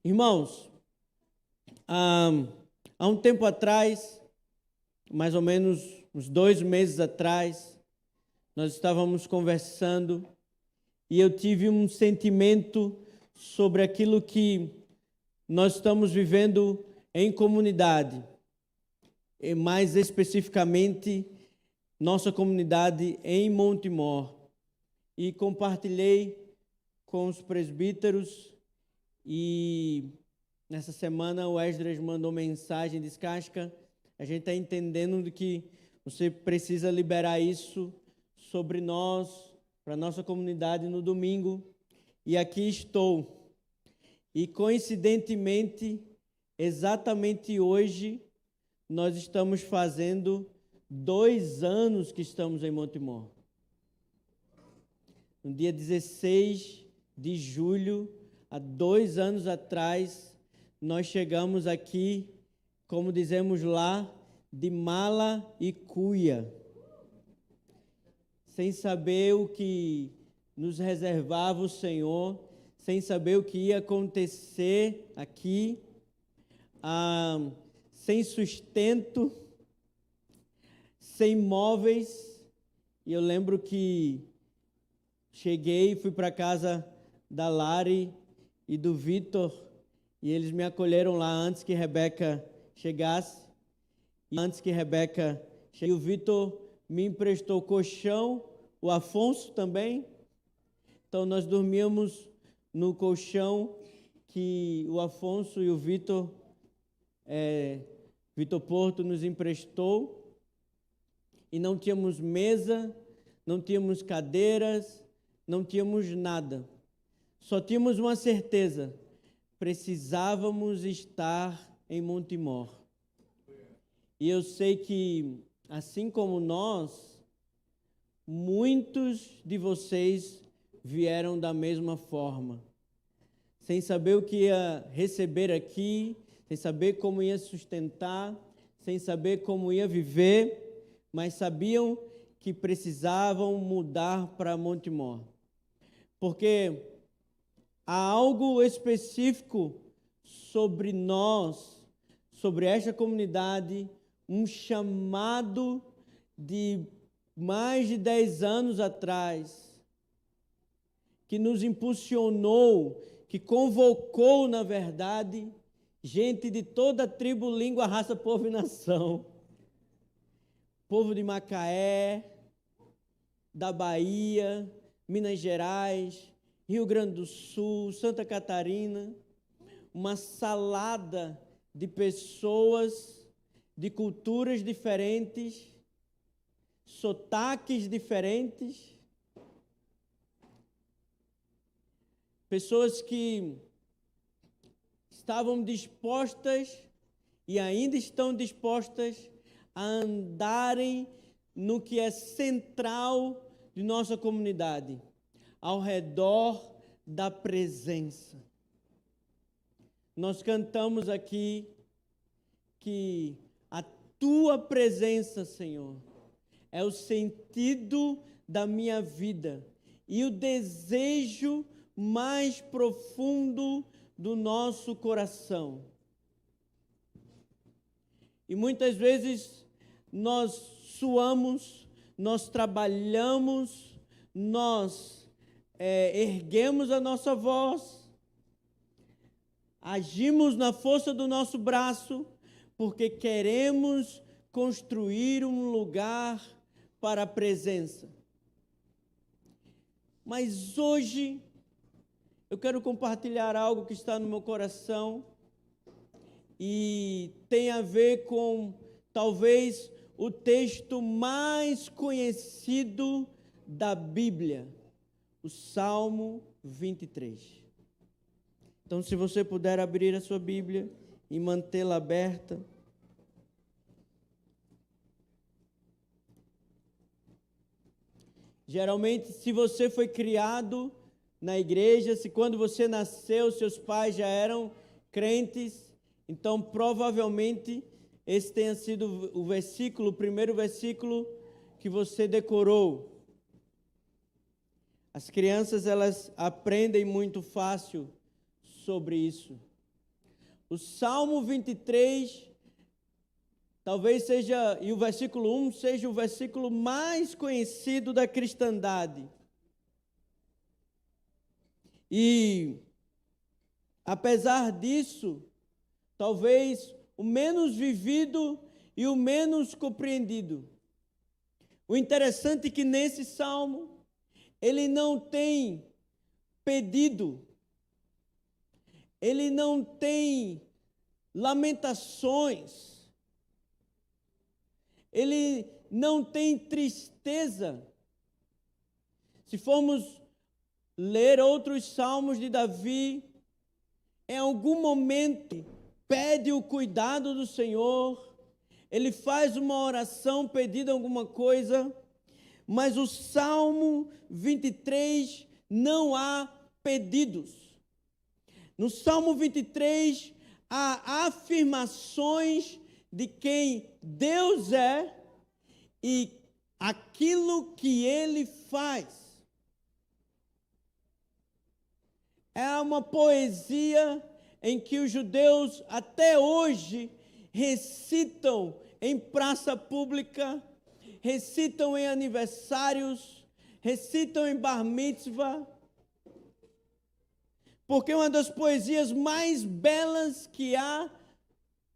Irmãos, há um tempo atrás, mais ou menos uns 2 meses atrás, nós estávamos conversando e eu tive um sentimento sobre aquilo que nós estamos vivendo em comunidade, e mais especificamente nossa comunidade em Montemor. E compartilhei com os presbíteros e nessa semana o Esdras mandou mensagem, disse: Casca, a gente está entendendo de que você precisa liberar isso sobre nós, para a nossa comunidade no domingo. E aqui estou. E coincidentemente, exatamente hoje, nós estamos fazendo 2 anos que estamos em Montemor. No dia 16 de julho, há 2 anos atrás, nós chegamos aqui, como dizemos lá, de mala e cuia, sem saber o que nos reservava o Senhor, sem saber o que ia acontecer aqui, sem sustento, sem móveis. E eu lembro que cheguei, fui para a casa da Lari e do Vitor, e eles me acolheram lá antes que Rebeca chegasse. E antes que Rebeca chegasse, o Vitor me emprestou colchão, o Afonso também. Então nós dormíamos no colchão que o Afonso e o Vitor Porto nos emprestou. E não tínhamos mesa, não tínhamos cadeiras, não tínhamos nada. Só tínhamos uma certeza: precisávamos estar em Montemor. E eu sei que, assim como nós, muitos de vocês vieram da mesma forma, sem saber o que ia receber aqui, sem saber como ia sustentar, sem saber como ia viver, mas sabiam que precisavam mudar para Montemor. Porque há algo específico sobre nós, sobre esta comunidade, um chamado de mais de 10 anos atrás, que nos impulsionou, que convocou, na verdade, gente de toda tribo, língua, raça, povo e nação. Povo de Macaé, da Bahia, Minas Gerais, Rio Grande do Sul, Santa Catarina, uma salada de pessoas, de culturas diferentes, sotaques diferentes, pessoas que estavam dispostas e ainda estão dispostas a andarem no que é central de nossa comunidade, ao redor da presença. Nós cantamos aqui que a tua presença, Senhor, é o sentido da minha vida e o desejo mais profundo do nosso coração. E muitas vezes nós suamos, nós trabalhamos, nós erguemos a nossa voz, agimos na força do nosso braço, porque queremos construir um lugar para a presença. Mas hoje eu quero compartilhar algo que está no meu coração e tem a ver com, talvez, o texto mais conhecido da Bíblia, o Salmo 23. Então, se você puder abrir a sua Bíblia e mantê-la aberta. Geralmente, se você foi criado na igreja, se quando você nasceu, seus pais já eram crentes, então provavelmente esse tenha sido o primeiro versículo que você decorou. As crianças, elas aprendem muito fácil sobre isso. O Salmo 23, talvez seja, e o versículo 1 seja o versículo mais conhecido da cristandade. E, apesar disso, talvez o menos vivido e o menos compreendido. O interessante é que nesse salmo, ele não tem pedido, ele não tem lamentações, ele não tem tristeza. Se formos ler outros salmos de Davi, em algum momento pede o cuidado do Senhor, ele faz uma oração pedindo alguma coisa, mas o Salmo 23 não há pedidos. No Salmo 23 há afirmações de quem Deus é e aquilo que Ele faz. É uma poesia em que os judeus até hoje recitam em praça pública, recitam em aniversários, recitam em bar mitzvah, porque é uma das poesias mais belas que há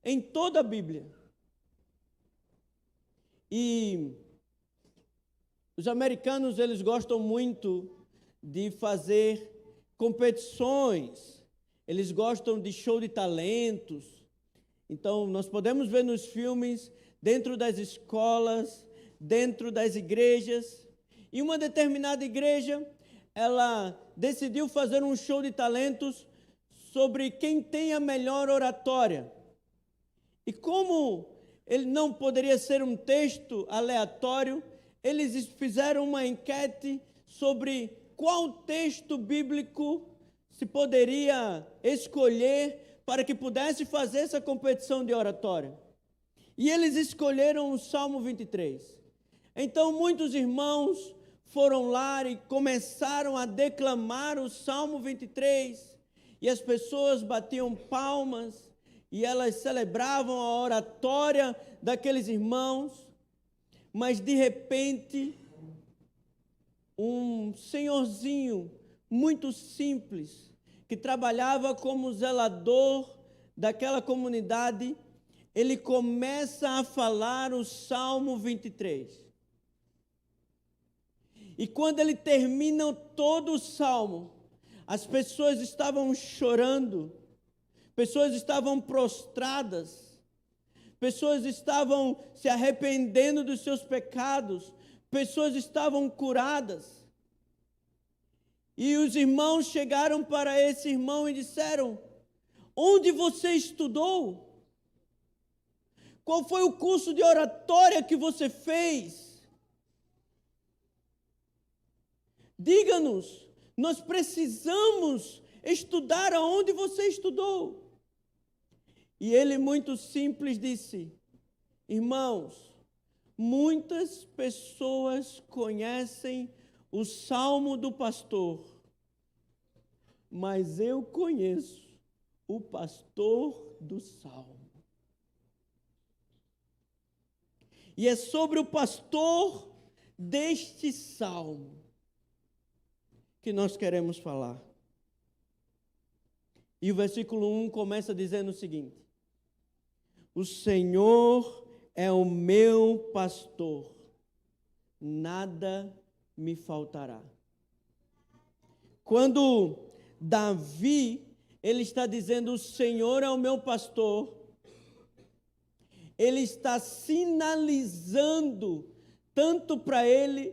em toda a Bíblia. E os americanos, eles gostam muito de fazer competições, eles gostam de show de talentos. Então, nós podemos ver nos filmes, dentro das escolas, dentro das igrejas. E uma determinada igreja, ela decidiu fazer um show de talentos sobre quem tem a melhor oratória. E como ele não poderia ser um texto aleatório, eles fizeram uma enquete sobre qual texto bíblico se poderia escolher para que pudesse fazer essa competição de oratória. E eles escolheram o Salmo 23. Então, muitos irmãos foram lá e começaram a declamar o Salmo 23, e as pessoas batiam palmas, e elas celebravam a oratória daqueles irmãos, mas de repente, um senhorzinho muito simples, que trabalhava como zelador daquela comunidade, ele começa a falar o Salmo 23. E quando ele termina todo o Salmo, as pessoas estavam chorando, pessoas estavam prostradas, pessoas estavam se arrependendo dos seus pecados, pessoas estavam curadas. E os irmãos chegaram para esse irmão e disseram: onde você estudou? Qual foi o curso de oratória que você fez? Diga-nos, nós precisamos estudar aonde você estudou. E ele, muito simples, disse: irmãos, muitas pessoas conhecem o Salmo do pastor, mas eu conheço o pastor do Salmo. E é sobre o pastor deste Salmo que nós queremos falar. E o versículo 1 começa dizendo o seguinte: o Senhor é o meu pastor, nada me faltará. Quando Davi, ele está dizendo, o Senhor é o meu pastor, ele está sinalizando, tanto para ele,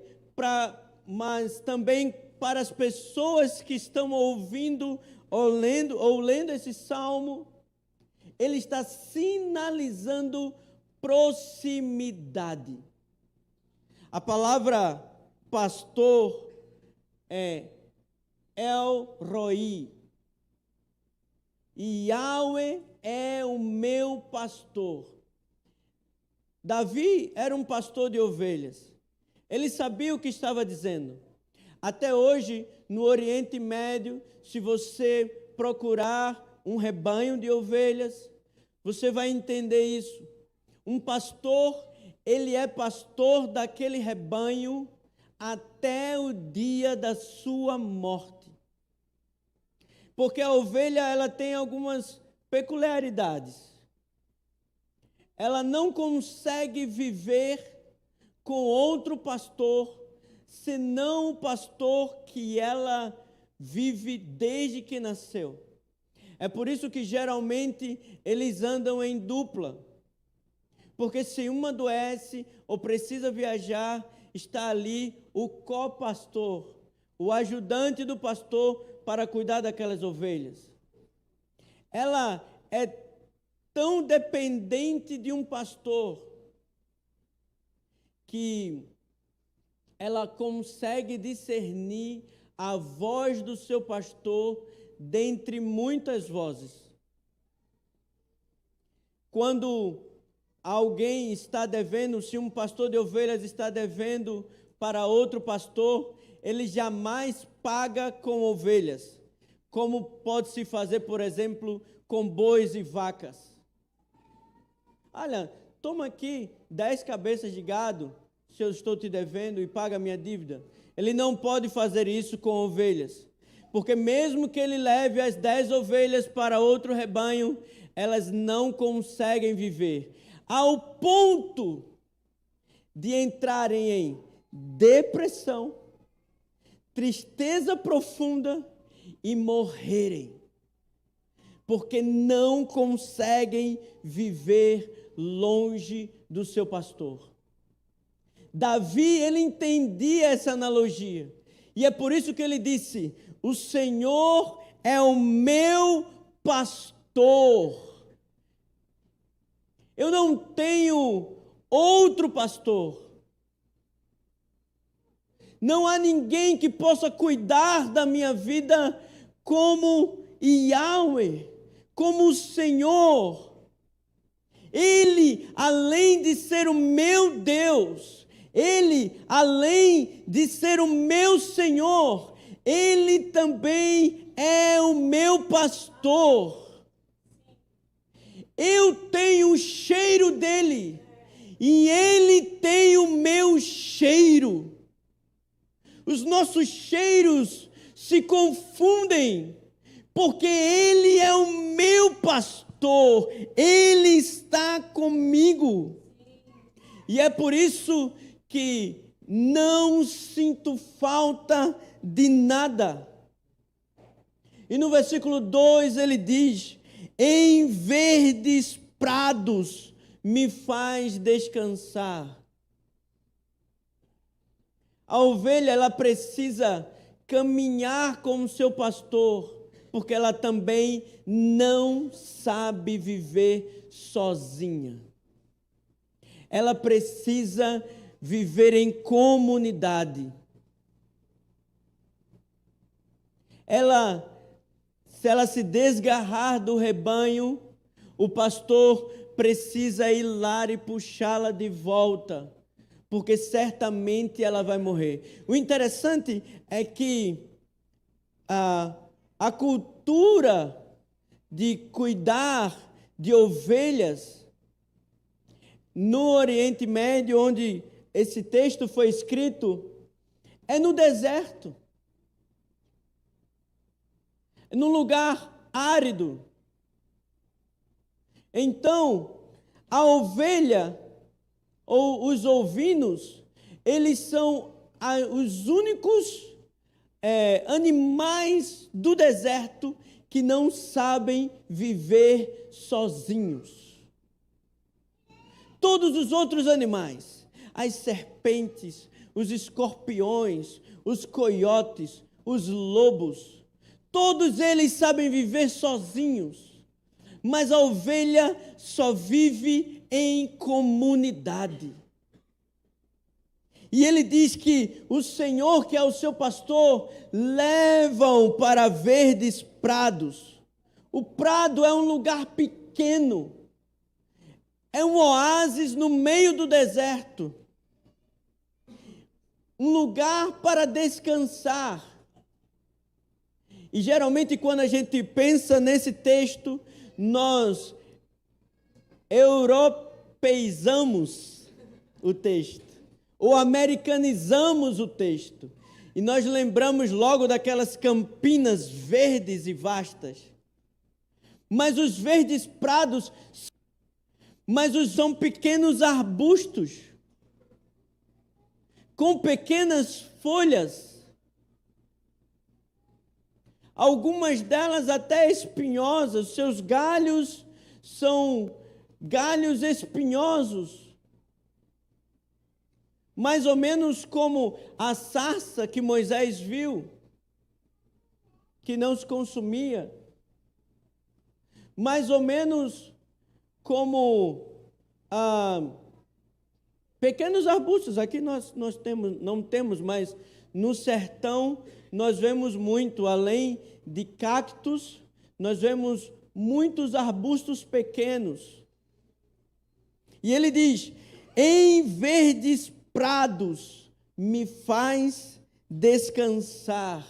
mas também para as pessoas que estão ouvindo ou lendo esse salmo, ele está sinalizando proximidade. A palavra pastor é El Roi. E Yahweh é o meu pastor. Davi era um pastor de ovelhas. Ele sabia o que estava dizendo. Até hoje, no Oriente Médio, se você procurar um rebanho de ovelhas, você vai entender isso. Um pastor, ele é pastor daquele rebanho até o dia da sua morte. Porque a ovelha, ela tem algumas peculiaridades. Ela não consegue viver com outro pastor, senão o pastor que ela vive desde que nasceu. É por isso que geralmente eles andam em dupla. Porque se uma adoece ou precisa viajar, está ali o copastor, o ajudante do pastor para cuidar daquelas ovelhas. Ela é tão dependente de um pastor que ela consegue discernir a voz do seu pastor dentre muitas vozes. Quando alguém está devendo, se um pastor de ovelhas está devendo para outro pastor, ele jamais paga com ovelhas, como pode-se fazer, por exemplo, com bois e vacas. Olha, toma aqui 10 cabeças de gado, se eu estou te devendo, e paga a minha dívida. Ele não pode fazer isso com ovelhas, porque mesmo que ele leve as 10 ovelhas para outro rebanho, elas não conseguem viver, ao ponto de entrarem em depressão, tristeza profunda e morrerem, porque não conseguem viver longe do seu pastor. Davi, ele entendia essa analogia, e é por isso que ele disse: o Senhor é o meu pastor. Eu não tenho outro pastor. Não há ninguém que possa cuidar da minha vida como Yahweh, como o Senhor. Ele, além de ser o meu Deus, Ele, além de ser o meu Senhor, Ele também é o meu pastor. Eu tenho o cheiro dele e ele tem o meu cheiro. Os nossos cheiros se confundem, porque ele é o meu pastor, ele está comigo. E é por isso que não sinto falta de nada. E no versículo 2 ele diz: em verdes prados me faz descansar. A ovelha, ela precisa caminhar com o seu pastor, porque ela também não sabe viver sozinha. Ela precisa viver em comunidade. Se ela se desgarrar do rebanho, o pastor precisa ir lá e puxá-la de volta, porque certamente ela vai morrer. O interessante é que a cultura de cuidar de ovelhas no Oriente Médio, onde esse texto foi escrito, é no deserto. Num lugar árido. Então, a ovelha ou os ovinos, eles são os únicos animais do deserto que não sabem viver sozinhos. Todos os outros animais, as serpentes, os escorpiões, os coiotes, os lobos, todos eles sabem viver sozinhos, mas a ovelha só vive em comunidade. E ele diz que o Senhor, que é o seu pastor, leva-o para verdes prados. O prado é um lugar pequeno, é um oásis no meio do deserto, um lugar para descansar. E geralmente quando a gente pensa nesse texto, nós europeizamos o texto, ou americanizamos o texto. E nós lembramos logo daquelas campinas verdes e vastas. Mas os verdes prados, são pequenos arbustos, com pequenas folhas. Algumas delas até espinhosas, seus galhos são galhos espinhosos. Mais ou menos como a sarça que Moisés viu, que não se consumia. Mais ou menos como pequenos arbustos. Aqui nós não temos, mas no sertão nós vemos muito, além de cactos, nós vemos muitos arbustos pequenos. E ele diz: em verdes prados me faz descansar.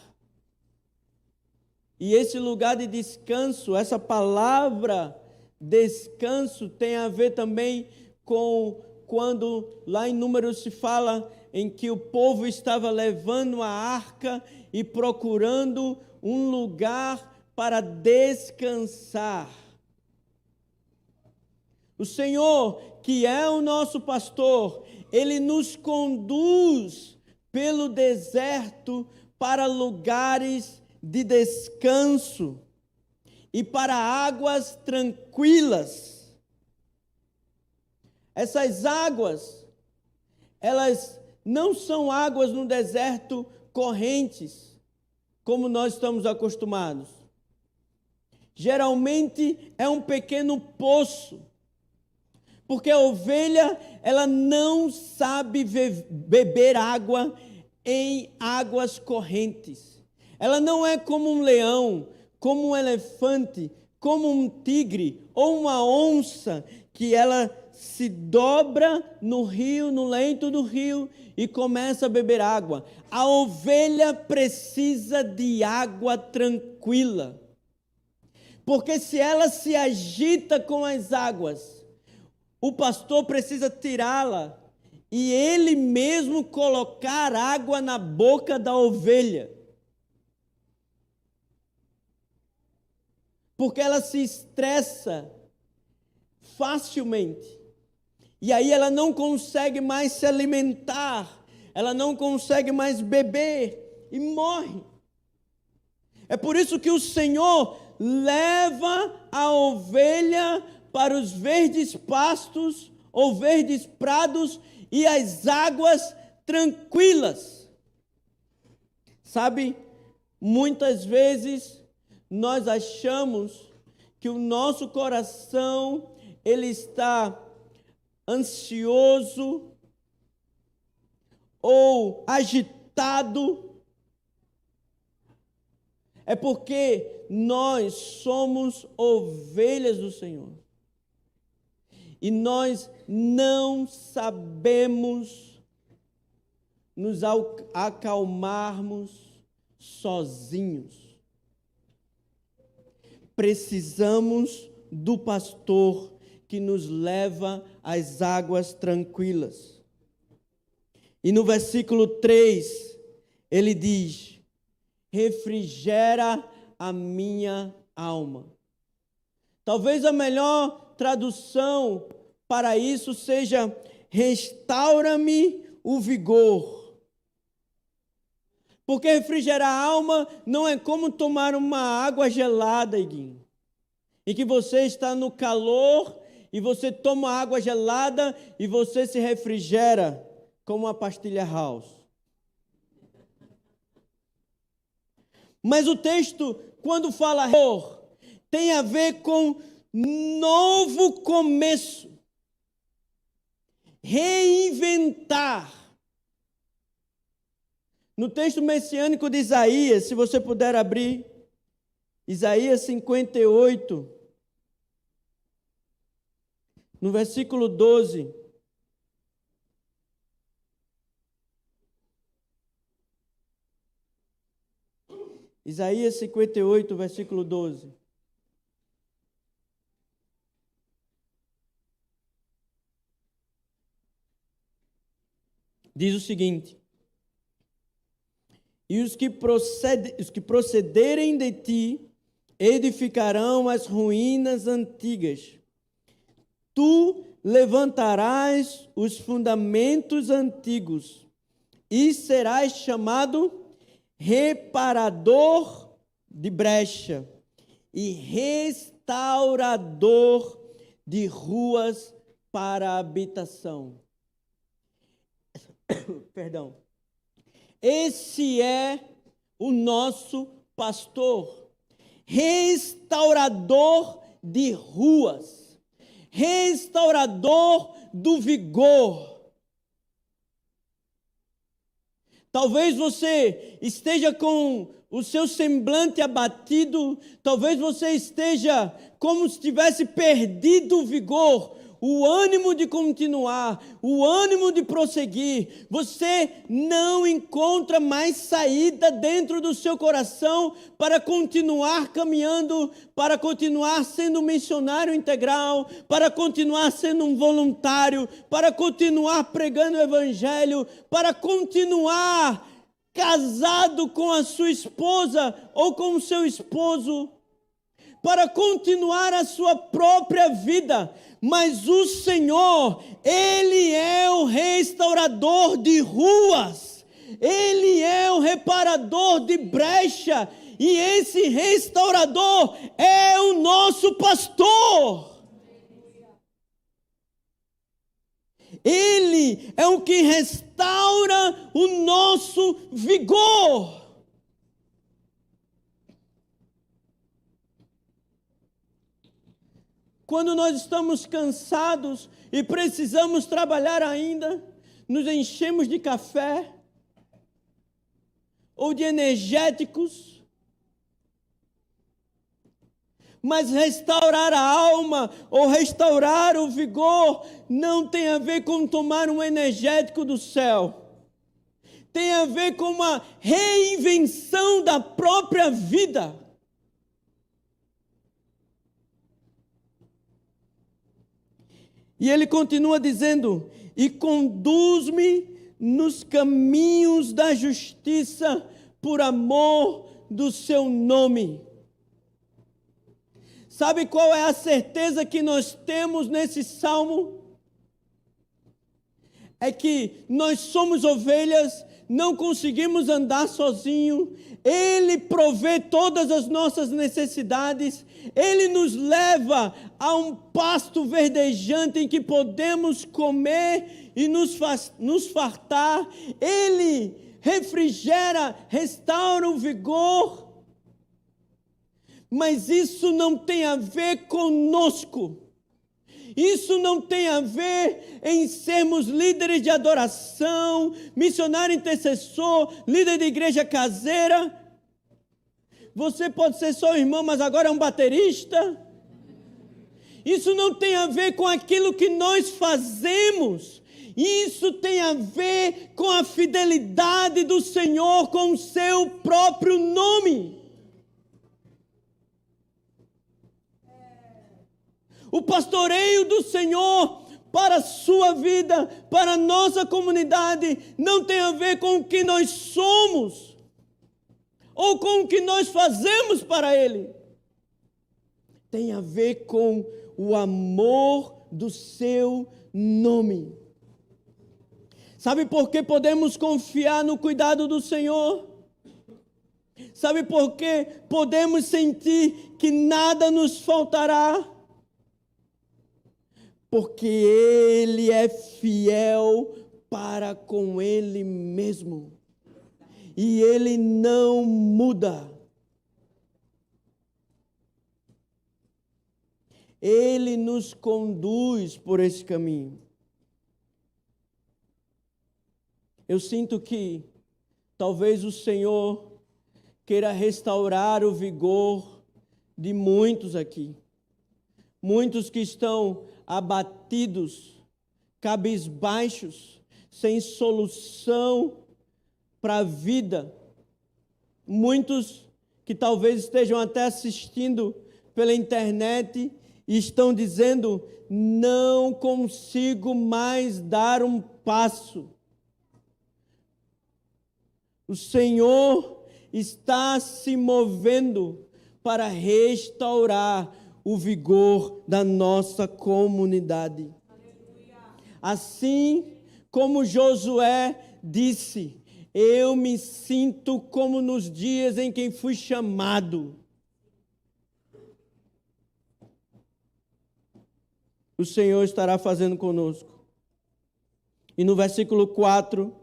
E esse lugar de descanso, essa palavra descanso, tem a ver também com quando lá em Números se fala em que o povo estava levando a arca e procurando um lugar para descansar. O Senhor, que é o nosso pastor, Ele nos conduz pelo deserto para lugares de descanso e para águas tranquilas. Essas águas, elas não são águas no deserto correntes, como nós estamos acostumados. Geralmente é um pequeno poço, porque a ovelha, ela não sabe beber água em águas correntes. Ela não é como um leão, como um elefante, como um tigre ou uma onça, que ela se dobra no rio, no leito do rio e começa a beber água. A ovelha precisa de água tranquila, porque se ela se agita com as águas, o pastor precisa tirá-la e ele mesmo colocar água na boca da ovelha, porque ela se estressa facilmente. E aí ela não consegue mais se alimentar, ela não consegue mais beber e morre. É por isso que o Senhor leva a ovelha para os verdes pastos ou verdes prados e as águas tranquilas. Sabe, muitas vezes nós achamos que o nosso coração, ele está ansioso ou agitado, é porque nós somos ovelhas do Senhor e nós não sabemos nos acalmarmos sozinhos. Precisamos do pastor que nos leva às águas tranquilas. E no versículo 3, ele diz: refrigera a minha alma. Talvez a melhor tradução para isso seja: restaura-me o vigor. Porque refrigerar a alma não é como tomar uma água gelada, Iguinho, em que você está no calor e você toma água gelada e você se refrigera como uma pastilha house. Mas o texto, quando fala tem a ver com novo começo, reinventar. No texto messiânico de Isaías, se você puder abrir, Isaías 58, no versículo 12. Isaías 58, versículo 12. Diz o seguinte: e os que procederem de ti edificarão as ruínas antigas. Tu levantarás os fundamentos antigos e serás chamado reparador de brecha e restaurador de ruas para a habitação. Perdão. Esse é o nosso pastor, restaurador de ruas, restaurador do vigor. Talvez você esteja com o seu semblante abatido, talvez você esteja como se tivesse perdido o vigor, o ânimo de continuar, o ânimo de prosseguir. Você não encontra mais saída dentro do seu coração para continuar caminhando, para continuar sendo um missionário integral, para continuar sendo um voluntário, para continuar pregando o evangelho, para continuar casado com a sua esposa ou com o seu esposo, para continuar a sua própria vida. Mas o Senhor, Ele é o restaurador de ruas, Ele é o reparador de brecha, e esse restaurador é o nosso pastor. Ele é o que restaura o nosso vigor. Quando nós estamos cansados e precisamos trabalhar ainda, nos enchemos de café ou de energéticos. Mas restaurar a alma ou restaurar o vigor não tem a ver com tomar um energético do céu. Tem a ver com uma reinvenção da própria vida. E ele continua dizendo: e conduz-me nos caminhos da justiça por amor do seu nome. Sabe qual é a certeza que nós temos nesse salmo? É que nós somos ovelhas, não conseguimos andar sozinho. Ele provê todas as nossas necessidades. Ele nos leva a um pasto verdejante em que podemos comer e nos fartar. Ele refrigera, restaura o vigor. Mas isso não tem a ver conosco. Isso não tem a ver em sermos líderes de adoração, missionário intercessor, líder de igreja caseira. Você pode ser só irmão, mas agora é um baterista. Isso não tem a ver com aquilo que nós fazemos. Isso tem a ver com a fidelidade do Senhor com o seu próprio nome. O pastoreio do Senhor para a sua vida, para a nossa comunidade, não tem a ver com o que nós somos ou com o que nós fazemos para Ele. Tem a ver com o amor do seu nome. Sabe por que podemos confiar no cuidado do Senhor? Sabe por que podemos sentir que nada nos faltará? Porque Ele é fiel para com Ele mesmo. E Ele não muda. Ele nos conduz por esse caminho. Eu sinto que talvez o Senhor queira restaurar o vigor de muitos aqui. Muitos que estão abatidos, cabisbaixos, sem solução para a vida. Muitos que talvez estejam até assistindo pela internet e estão dizendo: não consigo mais dar um passo. O Senhor está se movendo para restaurar o vigor da nossa comunidade. Assim como Josué disse: eu me sinto como nos dias em que fui chamado. O Senhor estará fazendo conosco. E no versículo 4,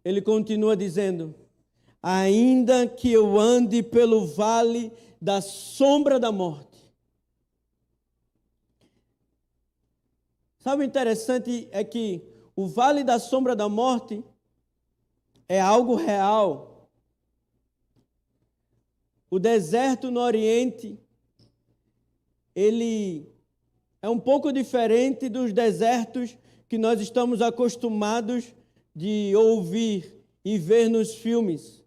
ele continua dizendo: ainda que eu ande pelo vale da sombra da morte. Sabe o interessante é que o vale da sombra da morte é algo real. O deserto no Oriente, ele é um pouco diferente dos desertos que nós estamos acostumados de ouvir e ver nos filmes.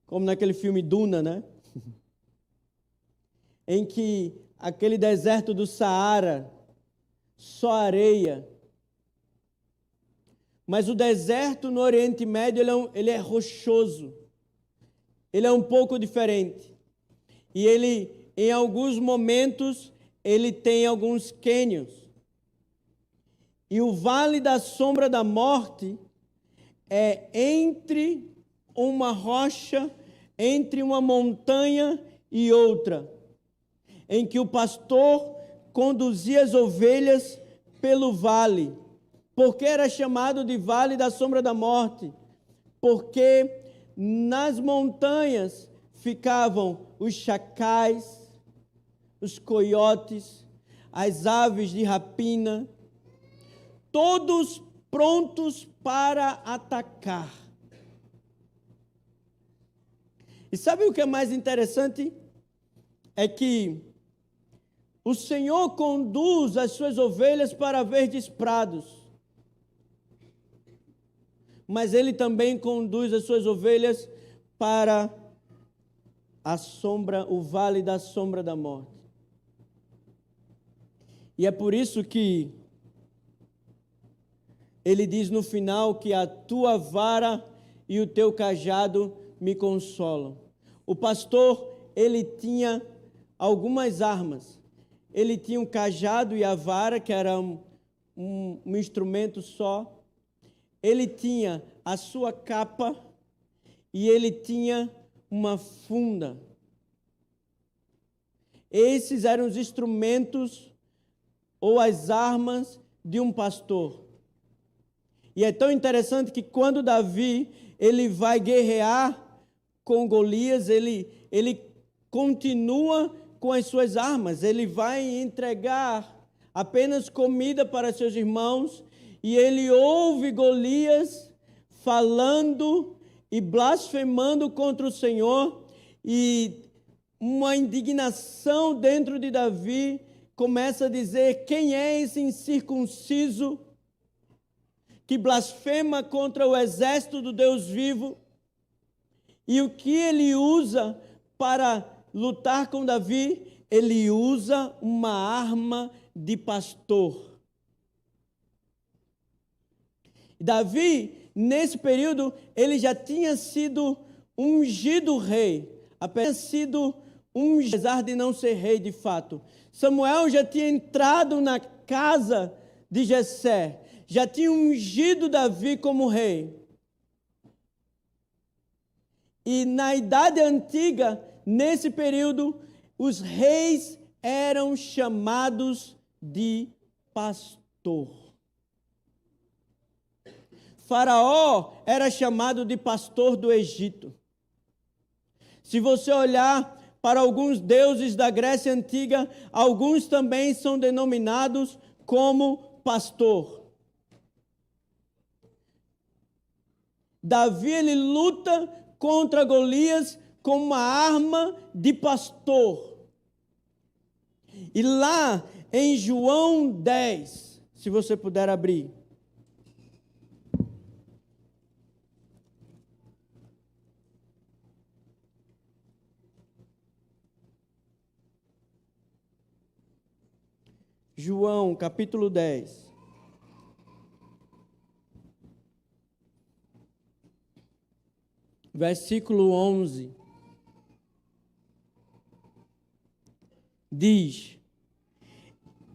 Como naquele filme Duna, né? Em que aquele deserto do Saara, só areia. Mas o deserto no Oriente Médio, ele é rochoso. Ele é um pouco diferente. E ele, em alguns momentos, ele tem alguns cânions. E o vale da sombra da morte é entre uma rocha, entre uma montanha e outra, em que o pastor conduzia as ovelhas pelo vale. Por que era chamado de vale da sombra da morte? Porque nas montanhas ficavam os chacais, os coiotes, as aves de rapina, todos prontos para atacar. E sabe o que é mais interessante? É que o Senhor conduz as suas ovelhas para verdes prados, mas Ele também conduz as suas ovelhas para a sombra, o vale da sombra da morte. E é por isso que Ele diz no final que a tua vara e o teu cajado me consolam. O pastor, ele tinha algumas armas. Ele tinha um cajado e a vara, que era um instrumento só. Ele tinha a sua capa e ele tinha uma funda. Esses eram os instrumentos ou as armas de um pastor. E é tão interessante que quando Davi ele vai guerrear com Golias, ele continua com as suas armas. Ele vai entregar apenas comida para seus irmãos e ele ouve Golias falando e blasfemando contra o Senhor, e uma indignação dentro de Davi começa a dizer: quem é esse incircunciso que blasfema contra o exército do Deus vivo? E o que ele usa para lutar com Davi? Ele usa uma arma de pastor. Davi, nesse período, ele já tinha sido ungido rei, apenas sido ungido, apesar de não ser rei de fato. Samuel já tinha entrado na casa de Jessé, já tinha ungido Davi como rei. E na Idade Antiga, nesse período, os reis eram chamados de pastor. Faraó era chamado de pastor do Egito. Se você olhar para alguns deuses da Grécia Antiga, alguns também são denominados como pastor. Davi, ele luta contra Golias com uma arma de pastor. E lá em João 10, se você puder abrir. João, capítulo 10. Versículo 11. Diz: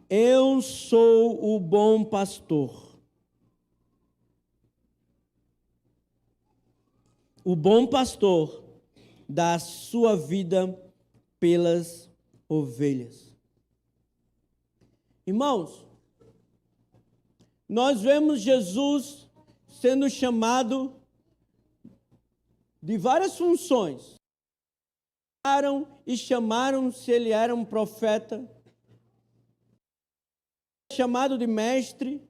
Eu sou o bom pastor. O bom pastor dá a sua vida pelas ovelhas. Irmãos, nós vemos Jesus sendo chamado de várias funções. E chamaram se ele era um profeta. Chamado de mestre,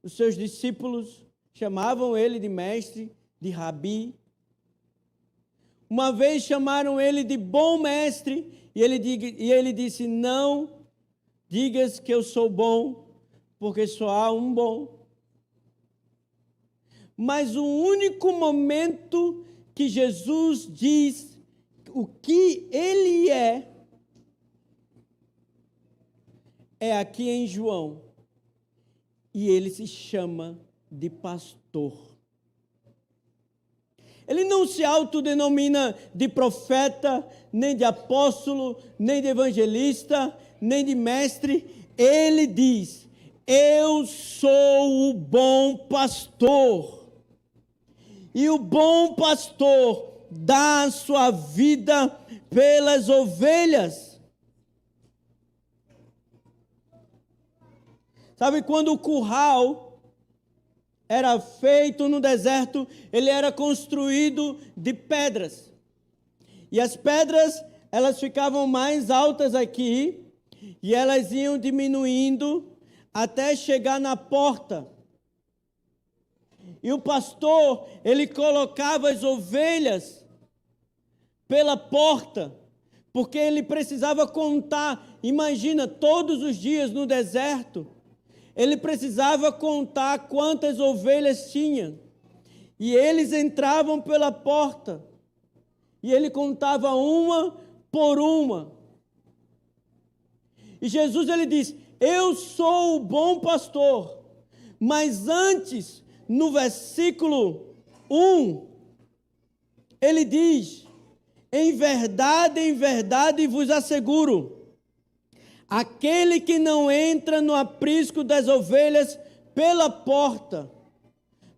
os seus discípulos chamavam ele de mestre, de rabi. Uma vez chamaram ele de bom mestre, e ele disse: não digas que eu sou bom, porque só há um bom. Mas o único momento que Jesus diz o que ele é aqui em João. E ele se chama de pastor. Ele não se autodenomina de profeta, nem de apóstolo, nem de evangelista, nem de mestre. Ele diz: eu sou o bom pastor. E o bom pastor dá a sua vida pelas ovelhas. Sabe, quando o curral era feito no deserto, ele era construído de pedras. E as pedras, elas ficavam mais altas aqui, e elas iam diminuindo até chegar na porta. E o pastor, ele colocava as ovelhas pela porta, porque ele precisava contar. Imagina, todos os dias no deserto, ele precisava contar quantas ovelhas tinha. E eles entravam pela porta, e ele contava uma por uma. E Jesus, ele diz: eu sou o bom pastor. Mas antes, no versículo 1, ele diz: em verdade vos asseguro, aquele que não entra no aprisco das ovelhas pela porta,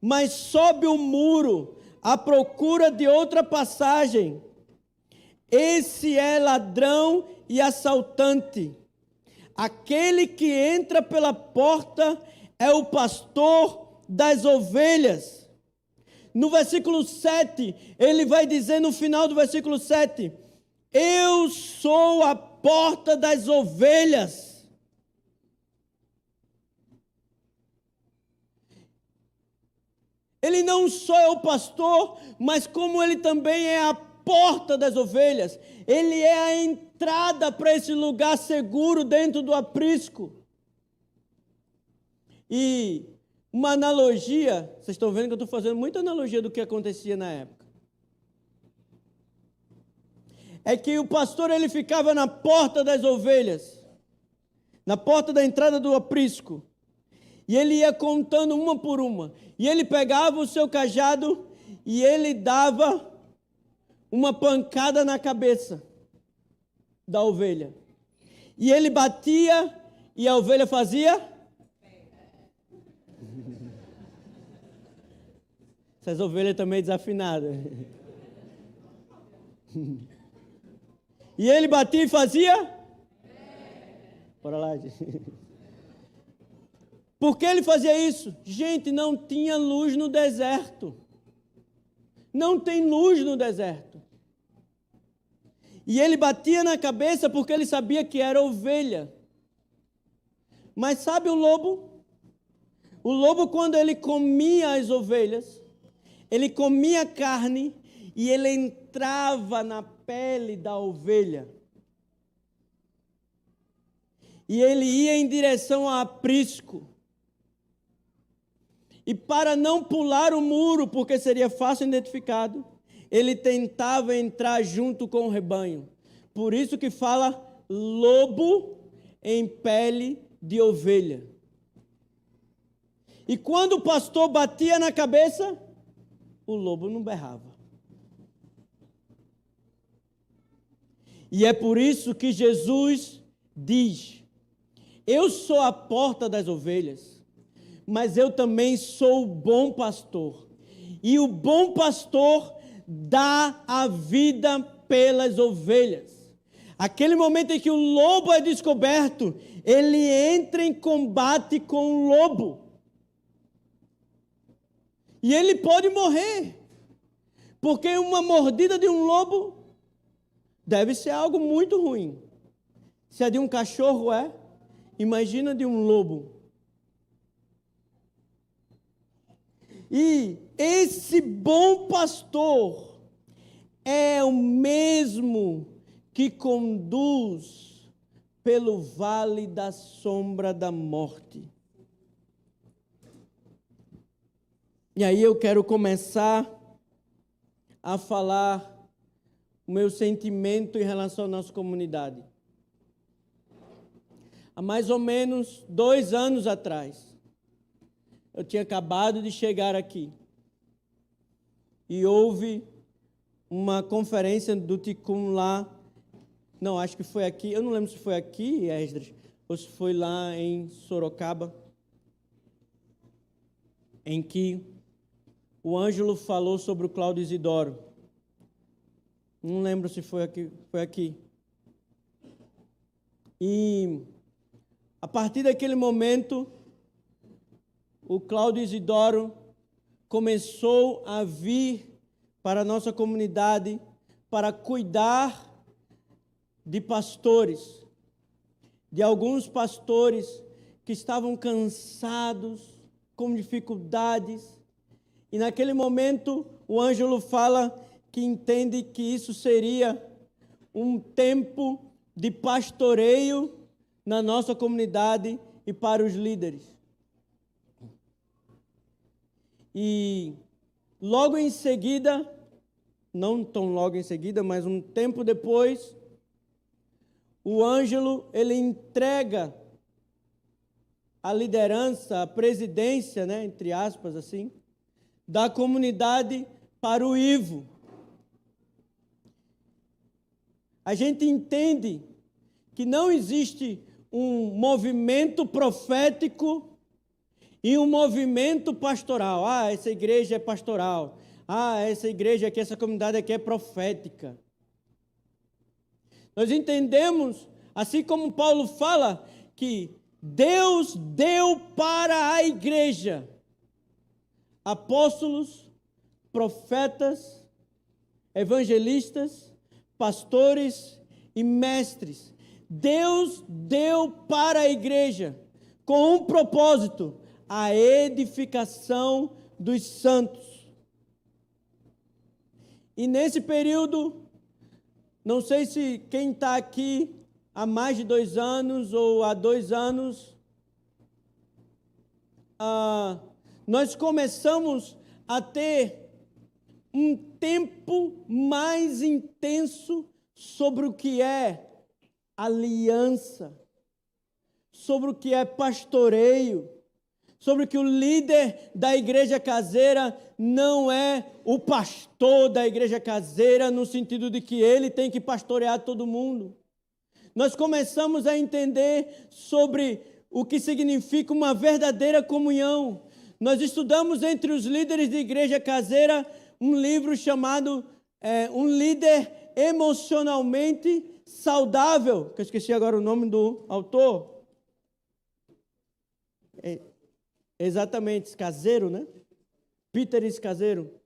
mas sobe o muro à procura de outra passagem, esse é ladrão e assaltante. Aquele que entra pela porta é o pastor das ovelhas. No versículo 7, ele vai dizer no final do versículo 7, eu sou a porta das ovelhas. Ele não só é o pastor, mas como ele também é a porta das ovelhas. Ele é a entrada para esse lugar seguro dentro do aprisco. E uma analogia, vocês estão vendo que eu estou fazendo muita analogia do que acontecia na época. É que o pastor, ele ficava na porta das ovelhas, na porta da entrada do aprisco, e ele ia contando uma por uma, e ele pegava o seu cajado e ele dava uma pancada na cabeça da ovelha, e ele batia e a ovelha fazia. Essas ovelhas também desafinadas. E ele batia e fazia? Bora lá, gente. Por que ele fazia isso? Gente, não tinha luz no deserto. Não tem luz no deserto. E ele batia na cabeça porque ele sabia que era ovelha. Mas sabe o lobo? O lobo, quando ele comia as ovelhas, ele comia carne e ele entrava na pele da ovelha. E ele ia em direção ao aprisco. E para não pular o muro, porque seria fácil identificado, ele tentava entrar junto com o rebanho. Por isso que fala lobo em pele de ovelha. E quando o pastor batia na cabeça, o lobo não berrava. E é por isso que Jesus diz: eu sou a porta das ovelhas, mas eu também sou o bom pastor. E o bom pastor dá a vida pelas ovelhas. Aquele momento em que o lobo é descoberto, ele entra em combate com o lobo. E ele pode morrer, porque uma mordida de um lobo deve ser algo muito ruim. Se é de um cachorro, imagina de um lobo. E esse bom pastor é o mesmo que conduz pelo vale da sombra da morte. E aí eu quero começar a falar o meu sentimento em relação à nossa comunidade. Há mais ou menos 2 anos atrás, eu tinha acabado de chegar aqui e houve uma conferência do Ticum lá. Não, acho que foi aqui. Eu não lembro se foi aqui, Esdras, ou se foi lá em Sorocaba, em que o Ângelo falou sobre o Cláudio Isidoro. Não lembro se foi aqui. Foi aqui. E a partir daquele momento, o Cláudio Isidoro começou a vir para a nossa comunidade para cuidar de pastores, de alguns pastores que estavam cansados, com dificuldades. E naquele momento, o Ângelo fala que entende que isso seria um tempo de pastoreio na nossa comunidade e para os líderes. E logo em seguida, não tão logo em seguida, mas um tempo depois, o Ângelo, ele entrega a liderança, a presidência, entre aspas, assim, da comunidade para o Ivo. A gente entende que não existe um movimento profético e um movimento pastoral. Essa igreja é pastoral. Essa igreja aqui, essa comunidade aqui é profética. Nós entendemos, assim como Paulo fala, que Deus deu para a igreja apóstolos, profetas, evangelistas, pastores e mestres. Deus deu para a igreja com um propósito: a edificação dos santos. E nesse período, não sei se quem está aqui há mais de 2 anos ou há 2 anos, nós começamos a ter um tempo mais intenso sobre o que é aliança, sobre o que é pastoreio, sobre que o líder da igreja caseira não é o pastor da igreja caseira, no sentido de que ele tem que pastorear todo mundo. Nós começamos a entender sobre o que significa uma verdadeira comunhão. Nós estudamos entre os líderes de igreja caseira um livro chamado Um Líder Emocionalmente Saudável, que eu esqueci agora o nome do autor. Exatamente, Scazzero, né? Peter Scazzero.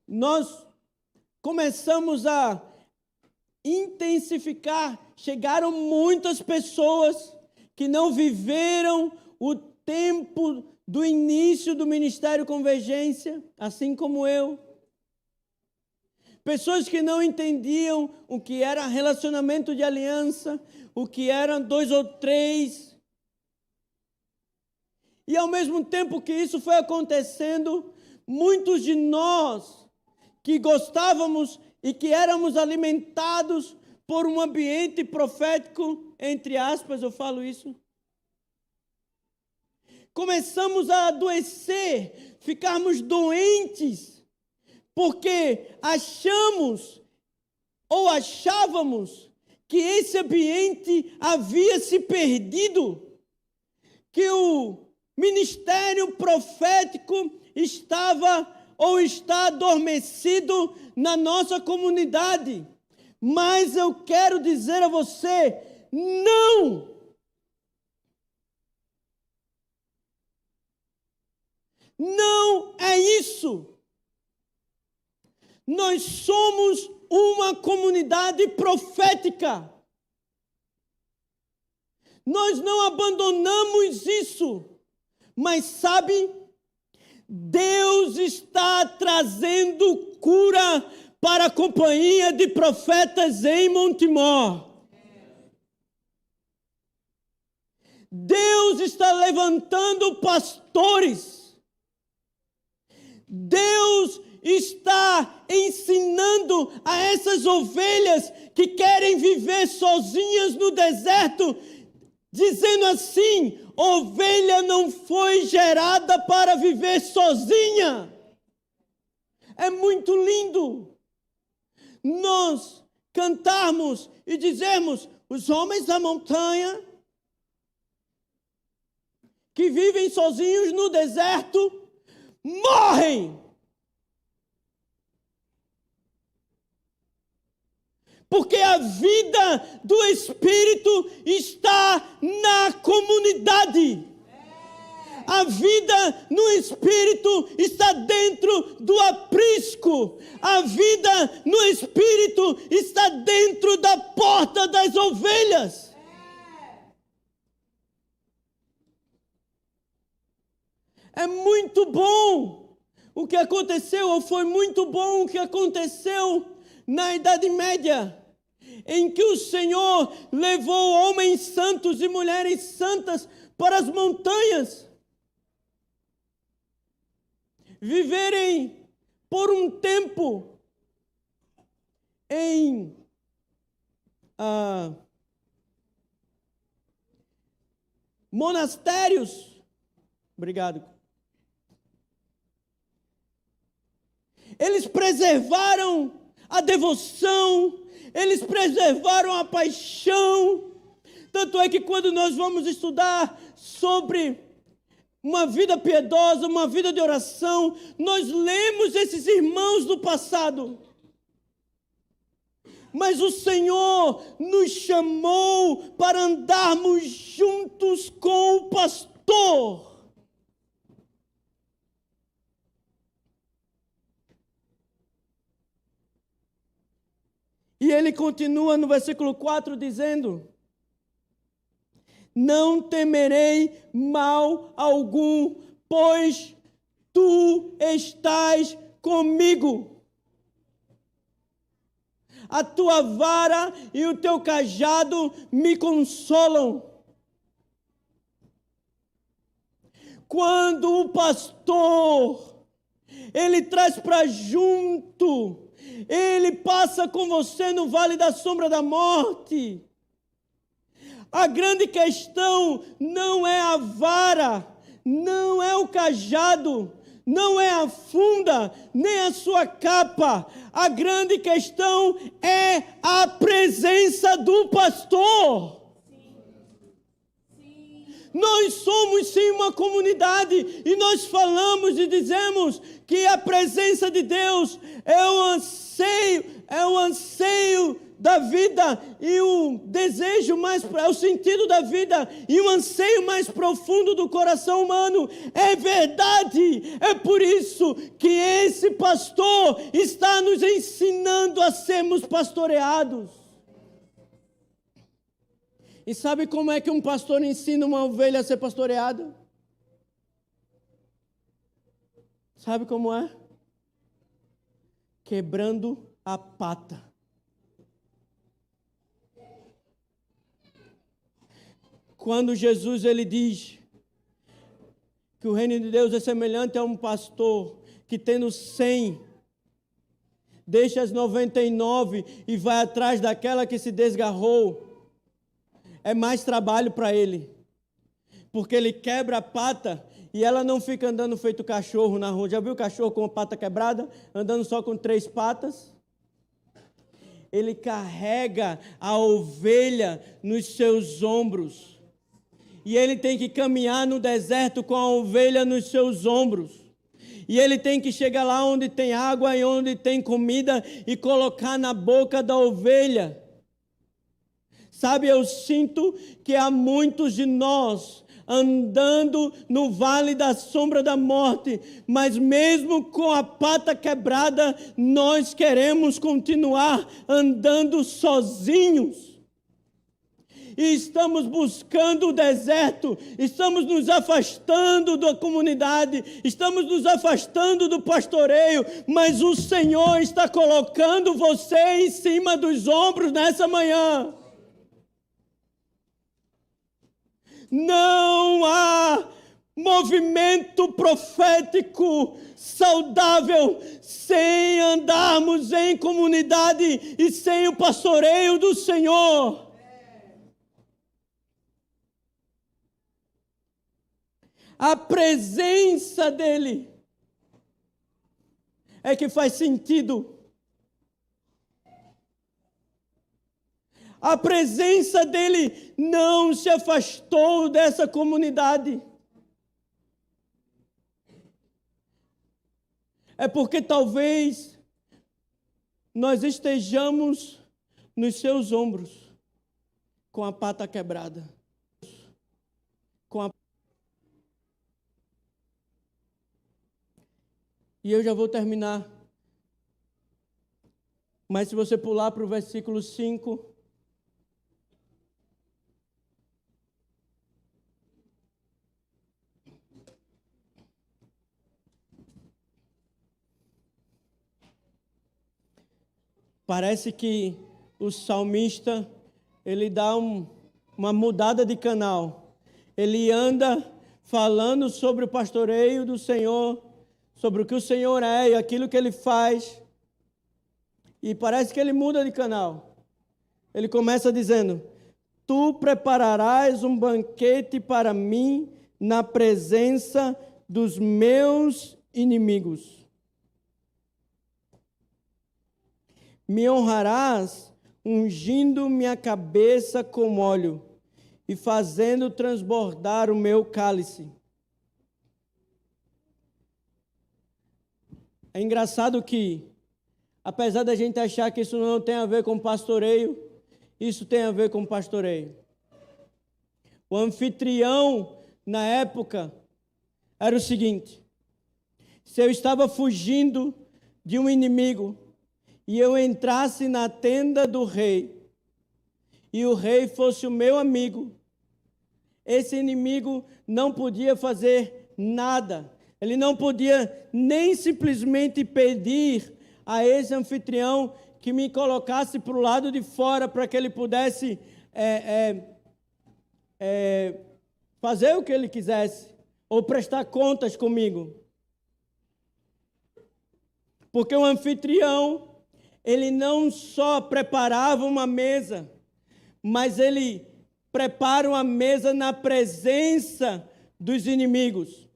Nós começamos a intensificar. Chegaram muitas pessoas que não viveram o tempo do início do Ministério Convergência, assim como eu. Pessoas que não entendiam o que era relacionamento de aliança, o que eram 2 ou 3. E ao mesmo tempo que isso foi acontecendo, muitos de nós que gostávamos e que éramos alimentados por um ambiente profético, entre aspas, eu falo isso. Começamos a adoecer, ficarmos doentes, porque achávamos que esse ambiente havia se perdido, que o ministério profético estava ou está adormecido na nossa comunidade. Mas eu quero dizer a você, não! Não é isso. Nós somos uma comunidade profética. Nós não abandonamos isso. Mas sabe, Deus está trazendo cura para a companhia de profetas em Montemor. Deus está levantando pastores. Deus está ensinando a essas ovelhas que querem viver sozinhas no deserto, dizendo assim: ovelha não foi gerada para viver sozinha. É muito lindo nós cantarmos e dizermos: os homens da montanha que vivem sozinhos no deserto morrem. Porque a vida do Espírito está na comunidade. A vida no Espírito está dentro do aprisco. A vida no Espírito está dentro da porta das ovelhas. É muito bom o que aconteceu, ou foi muito bom o que aconteceu na Idade Média, em que o Senhor levou homens santos e mulheres santas para as montanhas, viverem por um tempo em monastérios. Obrigado. Eles preservaram a devoção, eles preservaram a paixão. Tanto é que quando nós vamos estudar sobre uma vida piedosa, uma vida de oração, nós lemos esses irmãos do passado. Mas o Senhor nos chamou para andarmos juntos com o pastor. E ele continua no versículo 4 dizendo: não temerei mal algum, pois tu estás comigo. A tua vara e o teu cajado me consolam. Quando o pastor, ele traz para junto, ele passa com você no vale da sombra da morte. A grande questão não é a vara, não é o cajado, não é a funda, nem a sua capa. A grande questão é a presença do pastor. Nós somos sim uma comunidade e nós falamos e dizemos que a presença de Deus é o anseio da vida e o desejo mais, é o sentido da vida e o anseio mais profundo do coração humano. É verdade, é por isso que esse pastor está nos ensinando a sermos pastoreados. E sabe como é que um pastor ensina uma ovelha a ser pastoreada? Sabe como é? Quebrando a pata. Quando Jesus ele diz que o reino de Deus é semelhante a um pastor que tendo 100, deixa as 99 e vai atrás daquela que se desgarrou, é mais trabalho para ele. Porque ele quebra a pata e ela não fica andando feito cachorro na rua. Já viu o cachorro com a pata quebrada, andando só com 3 patas? Ele carrega a ovelha nos seus ombros. E ele tem que caminhar no deserto com a ovelha nos seus ombros. E ele tem que chegar lá onde tem água e onde tem comida e colocar na boca da ovelha. Sabe, eu sinto que há muitos de nós andando no vale da sombra da morte, mas mesmo com a pata quebrada, nós queremos continuar andando sozinhos. E estamos buscando o deserto, estamos nos afastando da comunidade, estamos nos afastando do pastoreio, mas o Senhor está colocando você em cima dos ombros nessa manhã. Não há movimento profético saudável sem andarmos em comunidade e sem o pastoreio do Senhor. A presença dEle é que faz sentido. A presença dEle não se afastou dessa comunidade. É porque talvez nós estejamos nos seus ombros com a pata quebrada. E eu já vou terminar. Mas se você pular para o versículo 5. Parece que o salmista, ele dá uma mudada de canal. Ele anda falando sobre o pastoreio do Senhor, sobre o que o Senhor é e aquilo que Ele faz. E parece que ele muda de canal. Ele começa dizendo: Tu prepararás um banquete para mim na presença dos meus inimigos. Me honrarás ungindo minha cabeça com óleo e fazendo transbordar o meu cálice. É engraçado que, apesar da gente achar que isso não tem a ver com pastoreio, isso tem a ver com pastoreio. O anfitrião, na época, era o seguinte: se eu estava fugindo de um inimigo e eu entrasse na tenda do rei, e o rei fosse o meu amigo, esse inimigo não podia fazer nada. Ele não podia nem simplesmente pedir a esse anfitrião que me colocasse para o lado de fora para que ele pudesse fazer o que ele quisesse ou prestar contas comigo. Porque o anfitrião, ele não só preparava uma mesa, mas ele prepara uma mesa na presença dos inimigos.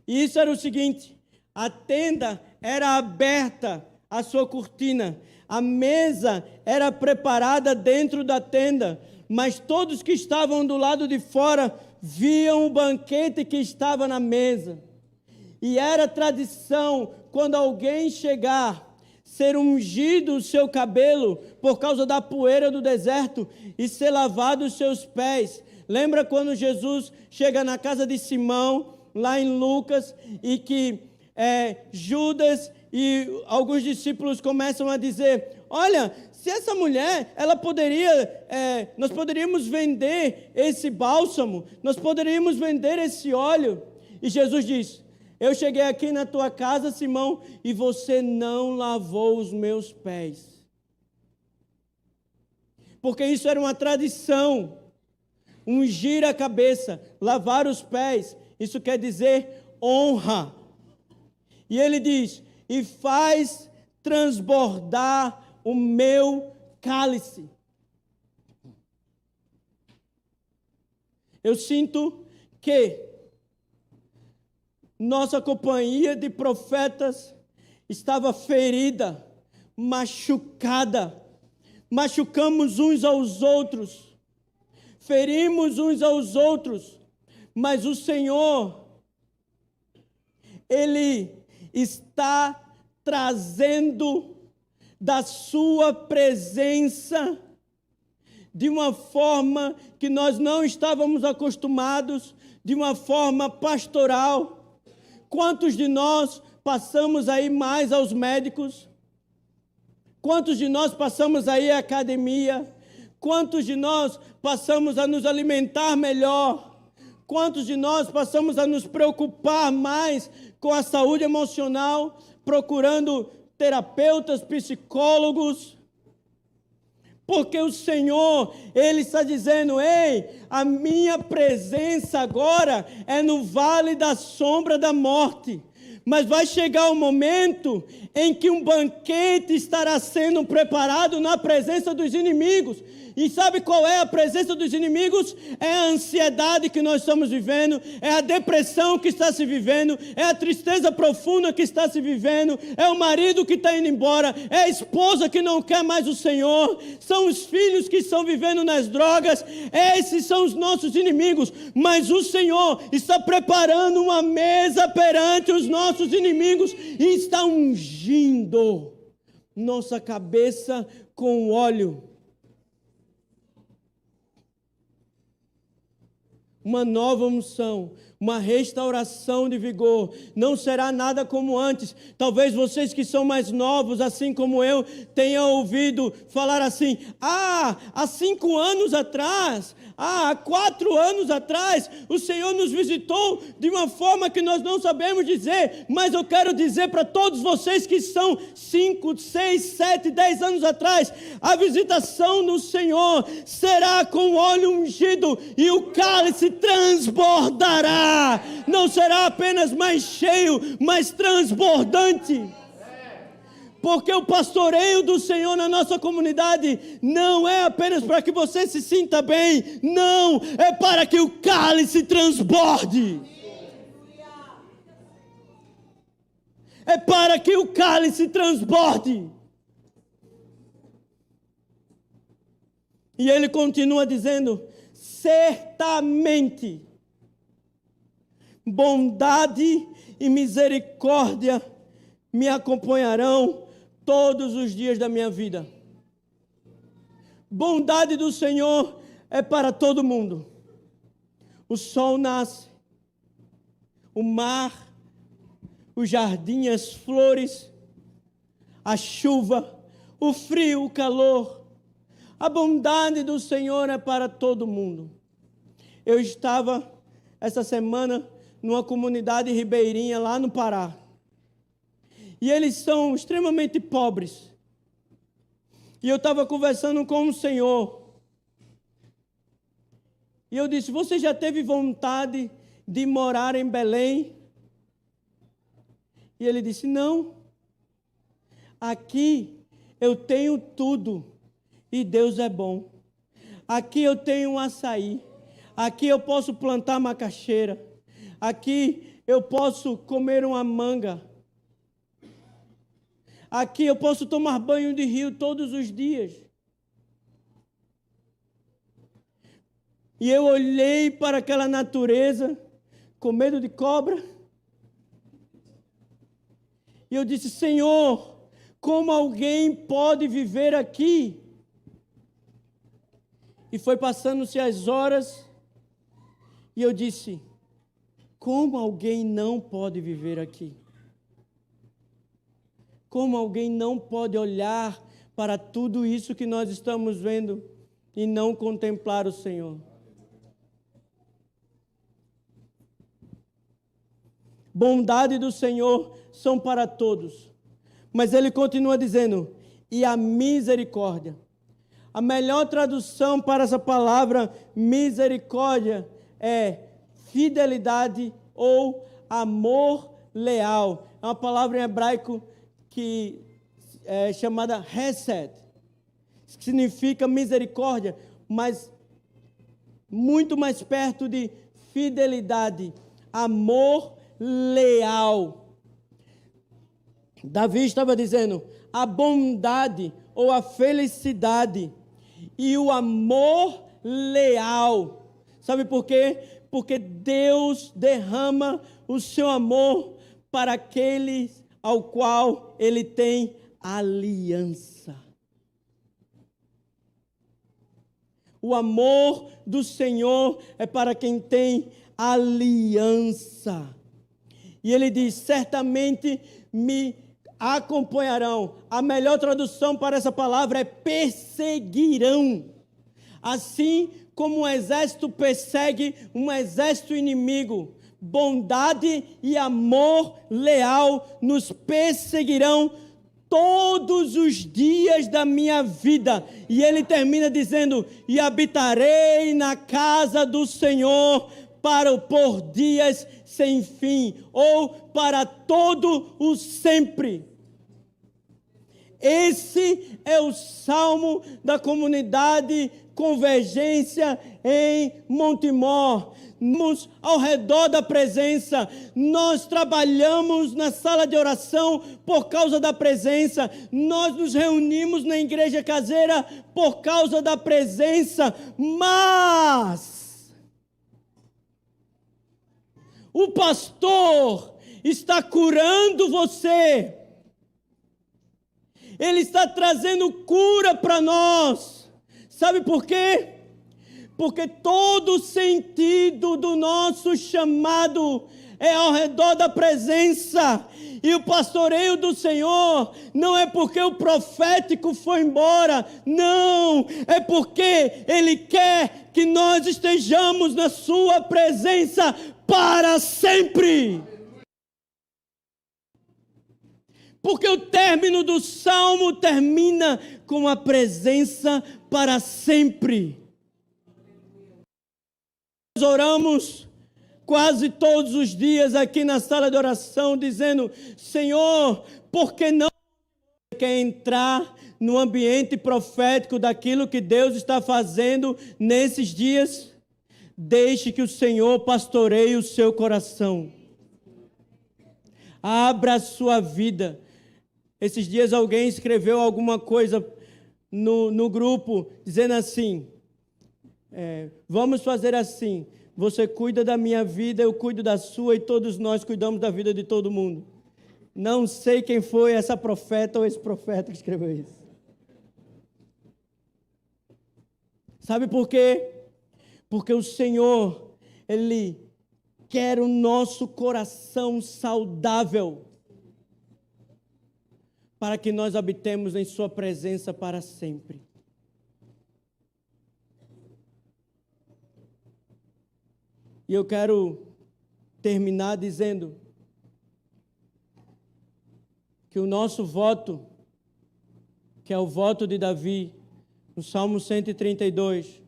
E isso era o seguinte: a tenda era aberta, a sua cortina, a mesa era preparada dentro da tenda, mas todos que estavam do lado de fora viam o banquete que estava na mesa. E era tradição, quando alguém chegar, ser ungido o seu cabelo por causa da poeira do deserto e ser lavado os seus pés. Lembra quando Jesus chega na casa de Simão, lá em Lucas, e que Judas e alguns discípulos começam a dizer: olha, se essa mulher, ela poderia, nós poderíamos vender esse bálsamo, nós poderíamos vender esse óleo. E Jesus diz: eu cheguei aqui na tua casa, Simão, e você não lavou os meus pés. Porque isso era uma tradição. Ungir a cabeça, lavar os pés, isso quer dizer honra. E ele diz: e faz transbordar o meu cálice. Eu sinto que nossa companhia de profetas estava ferida, machucada. Machucamos uns aos outros, ferimos uns aos outros, mas o Senhor, Ele está trazendo da sua presença de uma forma que nós não estávamos acostumados, de uma forma pastoral. Quantos de nós passamos aí mais aos médicos? Quantos de nós passamos aí à academia? Quantos de nós passamos a nos alimentar melhor? Quantos de nós passamos a nos preocupar mais com a saúde emocional, procurando terapeutas, psicólogos? Porque o Senhor, Ele está dizendo: ei, a minha presença agora é no vale da sombra da morte. Mas vai chegar o momento em que um banquete estará sendo preparado na presença dos inimigos. E sabe qual é a presença dos inimigos? É a ansiedade que nós estamos vivendo, é a depressão que está se vivendo, é a tristeza profunda que está se vivendo, é o marido que está indo embora, é a esposa que não quer mais o Senhor, são os filhos que estão vivendo nas drogas. Esses são os nossos inimigos, mas o Senhor está preparando uma mesa perante os nossos inimigos e está ungindo nossa cabeça com óleo. Uma nova unção, uma restauração de vigor. Não será nada como antes. Talvez vocês que são mais novos, assim como eu, tenham ouvido falar assim: há 5 anos atrás, há 4 anos atrás, o Senhor nos visitou de uma forma que nós não sabemos dizer. Mas eu quero dizer para todos vocês que são 5, 6, 7, 10 anos atrás, a visitação do Senhor será com óleo ungido e o cálice transbordará. Não será apenas mais cheio, mas transbordante. Porque o pastoreio do Senhor na nossa comunidade não é apenas para que você se sinta bem, não, é para que o cálice transborde. É para que o cálice transborde. E ele continua dizendo: certamente bondade e misericórdia me acompanharão todos os dias da minha vida. Bondade do Senhor é para todo mundo. O sol nasce, o mar, o jardim, as flores, a chuva, o frio, o calor. A bondade do Senhor é para todo mundo. Eu estava essa semana numa comunidade ribeirinha lá no Pará. E eles são extremamente pobres. E eu estava conversando com o Senhor. E eu disse: você já teve vontade de morar em Belém? E ele disse: não. Aqui eu tenho tudo e Deus é bom. Aqui eu tenho um açaí. Aqui eu posso plantar macaxeira. Aqui eu posso comer uma manga. Aqui eu posso tomar banho de rio todos os dias. E eu olhei para aquela natureza com medo de cobra. E eu disse: Senhor, como alguém pode viver aqui? E foi passando-se as horas. E eu disse: como alguém não pode viver aqui? Como alguém não pode olhar para tudo isso que nós estamos vendo e não contemplar o Senhor? Bondade do Senhor são para todos. Mas ele continua dizendo: e a misericórdia. A melhor tradução para essa palavra misericórdia é fidelidade ou amor leal. É uma palavra em hebraico que chamada Hesed, que significa misericórdia, mas muito mais perto de fidelidade, amor leal. Davi estava dizendo, a bondade ou a felicidade e o amor leal. Sabe por quê? Porque Deus derrama o seu amor para aqueles ao qual Ele tem aliança. O amor do Senhor é para quem tem aliança. E Ele diz, certamente me acompanharão. A melhor tradução para essa palavra é perseguirão. Assim como um exército persegue um exército inimigo, bondade e amor leal nos perseguirão todos os dias da minha vida. E ele termina dizendo, e habitarei na casa do Senhor por dias sem fim, ou para todo o sempre. Esse é o salmo da comunidade Convergência em Montemor. Ao redor da presença, nós trabalhamos na sala de oração por causa da presença, nós nos reunimos na igreja caseira por causa da presença, mas o pastor está curando você, ele está trazendo cura para nós. Sabe por quê? Porque todo o sentido do nosso chamado é ao redor da presença. E o pastoreio do Senhor não é porque o profético foi embora. Não, é porque Ele quer que nós estejamos na sua presença para sempre. Porque o término do salmo termina com a presença para sempre. Nós oramos quase todos os dias aqui na sala de oração, dizendo, Senhor, por que não quer entrar no ambiente profético daquilo que Deus está fazendo nesses dias? Deixe que o Senhor pastoreie o seu coração. Abra a sua vida. Esses dias alguém escreveu alguma coisa no grupo, dizendo assim, vamos fazer assim, você cuida da minha vida, eu cuido da sua e todos nós cuidamos da vida de todo mundo. Não sei quem foi essa profeta ou esse profeta que escreveu isso. Sabe por quê? Porque o Senhor, Ele quer o nosso coração saudável, para que nós habitemos em sua presença para sempre. E eu quero terminar dizendo que o nosso voto, que é o voto de Davi, no Salmo 132,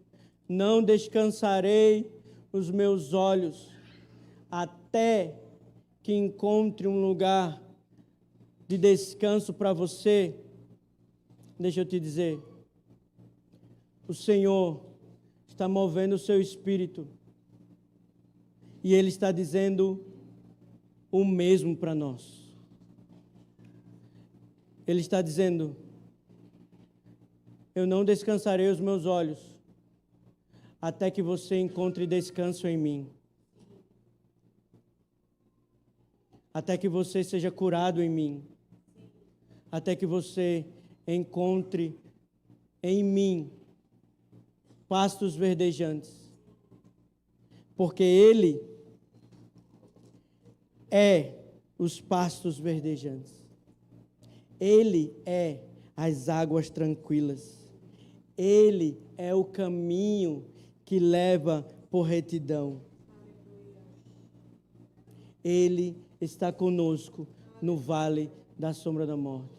não descansarei os meus olhos até que encontre um lugar de descanso para você. Deixa eu te dizer, o Senhor está movendo o seu espírito e Ele está dizendo o mesmo para nós. Ele está dizendo, eu não descansarei os meus olhos até que você encontre descanso em mim. Até que você seja curado em mim. Até que você encontre em mim pastos verdejantes. Porque Ele é os pastos verdejantes. Ele é as águas tranquilas. Ele é o caminho que leva por retidão. Ele está conosco no vale da sombra da morte.